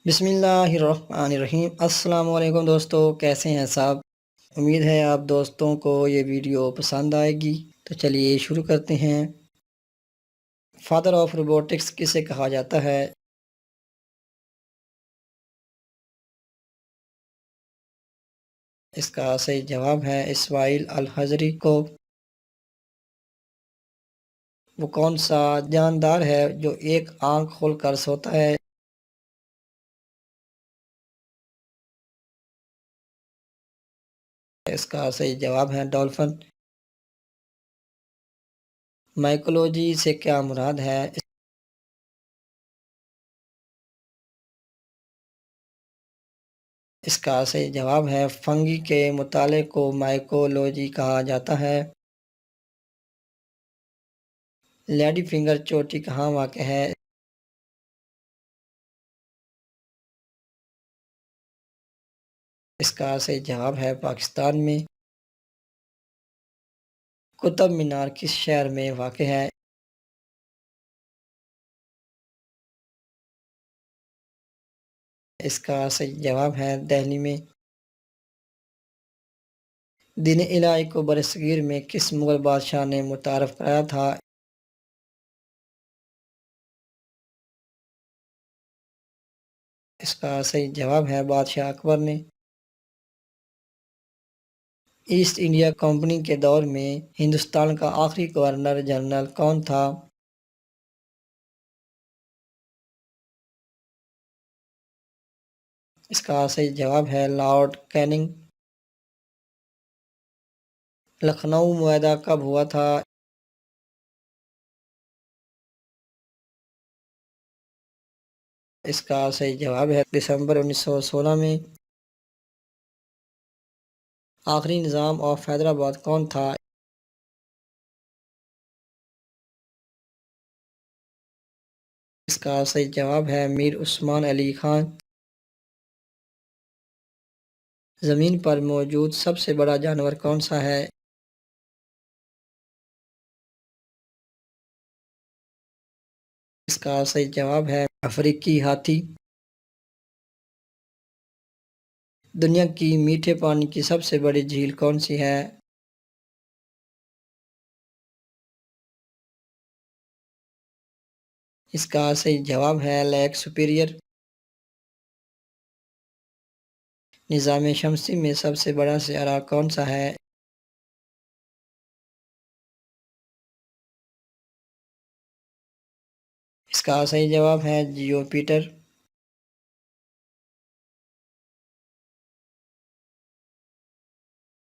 بسم اللہ الرحمن الرحیم۔ السلام علیکم دوستو، کیسے ہیں صاحب؟ امید ہے آپ دوستوں کو یہ ویڈیو پسند آئے گی، تو چلیے شروع کرتے ہیں۔ فادر آف روبوٹکس کسے کہا جاتا ہے؟ اس کا صحیح جواب ہے اسماعیل الحضری کو۔ وہ کون سا جاندار ہے جو ایک آنکھ کھول کر سوتا ہے؟ اس کا صحیح جواب ہے ڈولفن۔ مائیکولوجی سے کیا مراد ہے؟ اس کا صحیح جواب ہے فنگی کے مطالعے کو مائیکولوجی کہا جاتا ہے۔ لیڈی فنگر چوٹی کہاں واقع ہے؟ اس کا صحیح جواب ہے پاکستان میں۔ قطب مینار کس شہر میں واقع ہے؟ اس کا صحیح جواب ہے دہلی میں۔ دین الہی کو برصغیر میں کس مغل بادشاہ نے متعارف کرایا تھا؟ اس کا صحیح جواب ہے بادشاہ اکبر نے۔ ایسٹ انڈیا کمپنی کے دور میں ہندوستان کا آخری گورنر جنرل کون تھا؟ اس کا صحیح جواب ہے لارڈ کیننگ۔ لکھنؤ معاہدہ کب ہوا تھا؟ اس کا صحیح جواب ہے دسمبر 1916 میں۔ آخری نظام آف حیدرآباد کون تھا؟ اس کا صحیح جواب ہے میر عثمان علی خان۔ زمین پر موجود سب سے بڑا جانور کون سا ہے؟ اس کا صحیح جواب ہے افریقی ہاتھی۔ دنیا کی میٹھے پانی کی سب سے بڑی جھیل کون سی ہے؟ اس کا صحیح جواب ہے لیک سپیریئر۔ نظام شمسی میں سب سے بڑا سیارہ کون سا ہے؟ اس کا صحیح جواب ہے جیوپیٹر۔